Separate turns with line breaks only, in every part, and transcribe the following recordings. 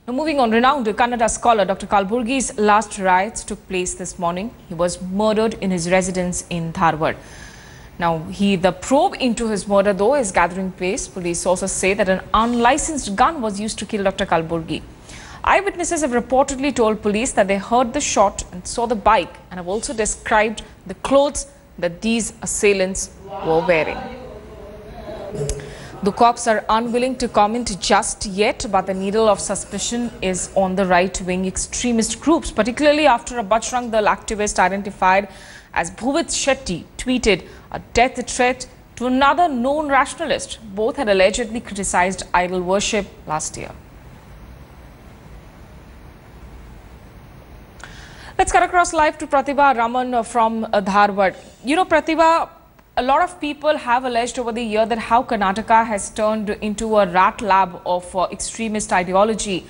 Now moving on, renowned Kannada scholar Dr. Kalburgi's last rites took place this morning. He was murdered in his residence in Dharwad. Now, the probe into his murder, though, is gathering pace. Police sources say that an unlicensed gun was used to kill Dr. Kalburgi. Eyewitnesses have reportedly told police that they heard the shot and saw the bike, and have also described the clothes that these assailants were wearing. The cops are unwilling to comment just yet, but the needle of suspicion is on the right-wing extremist groups, particularly after a Bajrang Dal activist identified as Bhuvit Shetty tweeted a death threat to another known rationalist. Both had allegedly criticized idol worship last year. Let's cut across live to Pratibha Raman from Dharwad. You know, Pratibha, a lot of people have alleged over the year that how Karnataka has turned into a rat lab of extremist ideology.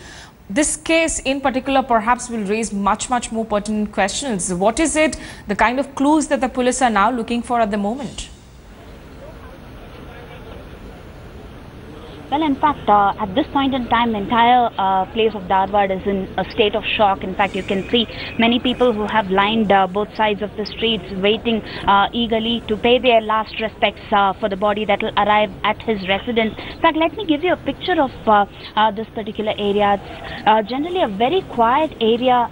This case in particular perhaps will raise much more pertinent questions. What is it, the kind of clues that the police are now looking for at the moment?
Well, in fact, at this point in time, the entire place of Dharwad is in a state of shock. In fact, you can see many people who have lined both sides of the streets waiting eagerly to pay their last respects for the body that will arrive at his residence. In fact, let me give you a picture of this particular area. It's generally a very quiet area,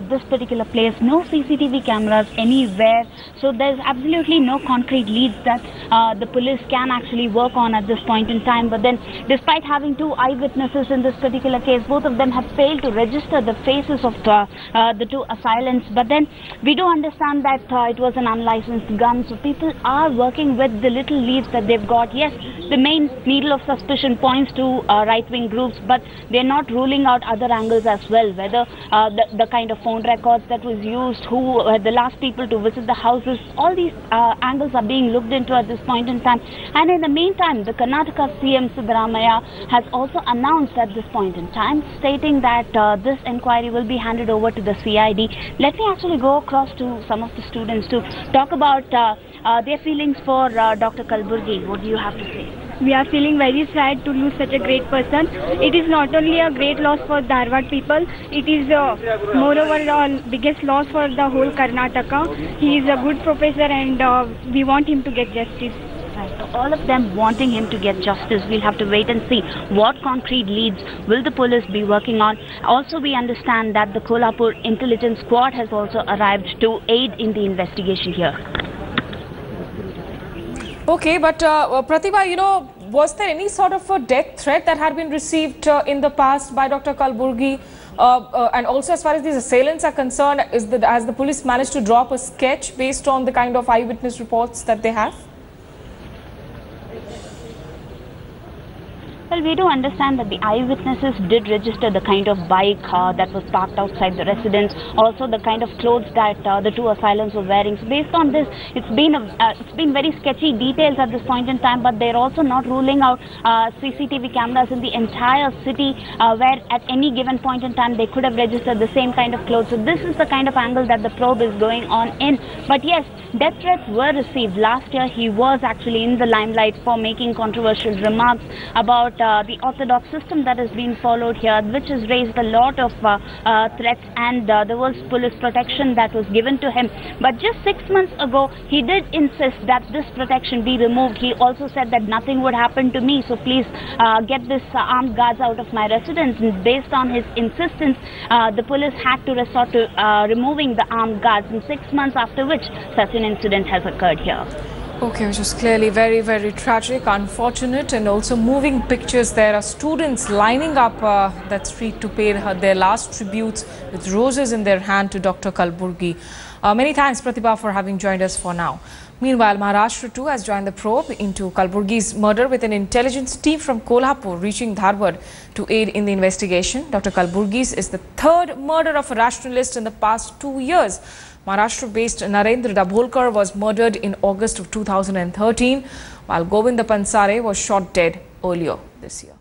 this particular place. No CCTV cameras anywhere. So there's absolutely no concrete leads that the police can actually work on at this point in time. But then, despite having two eyewitnesses in this particular case, both of them have failed to register the faces of the two assailants. But then we do understand that it was an unlicensed gun, so people are working with the little leads that they've got. Yes, the main needle of suspicion points to right-wing groups, but they're not ruling out other angles as well, whether the kind of phone records that was used, who were the last people to visit the houses. All these angles are being looked into at this point in time. And in the meantime, the Karnataka CM has also announced at this point in time, stating that this inquiry will be handed over to the CID. Let me actually go across to some of the students to talk about their feelings for Dr. Kalburgi. What do you have to say?
We are feeling very sad to lose such a great person. It is not only a great loss for Dharwad people, it is moreover the biggest loss for the whole Karnataka. He is a good professor and we want him to get justice.
All of them wanting him to get justice. We'll have to wait and see what concrete leads will the police be working on. Also, we understand that the Kolhapur intelligence squad has also arrived to aid in the investigation here.
Okay, but Pratibha, you know, was there any sort of a death threat that had been received in the past by Dr. Kalburgi? And also, as far as these assailants are concerned, has the police managed to draw up a sketch based on the kind of eyewitness reports that they have?
Well, we do understand that the eyewitnesses did register the kind of bike that was parked outside the residence, also the kind of clothes that the two assailants were wearing. So based on this, it's been very sketchy details at this point in time, but they're also not ruling out CCTV cameras in the entire city where at any given point in time they could have registered the same kind of clothes. So this is the kind of angle that the probe is going on in. But yes, death threats were received. Last year, he was actually in the limelight for making controversial remarks about the orthodox system that has been followed here, which has raised a lot of threats, and there was police protection that was given to him. But just 6 months ago, he did insist that this protection be removed. He also said that nothing would happen to me, so please get this armed guards out of my residence. And based on his insistence, the police had to resort to removing the armed guards, and 6 months after which such an incident has occurred here.
Okay, which is clearly very tragic, unfortunate, and also moving pictures. There are students lining up that street to pay their last tributes with roses in their hand to Dr. Kalburgi. Many thanks, Pratibha, for having joined us for now. Meanwhile, Maharashtra too has joined the probe into Kalburgi's murder with an intelligence team from Kolhapur reaching Dharwad to aid in the investigation. Dr. Kalburgi's is the third murder of a rationalist in the past 2 years. Maharashtra-based Narendra Dabholkar was murdered in August of 2013, while Govinda Pansare was shot dead earlier this year.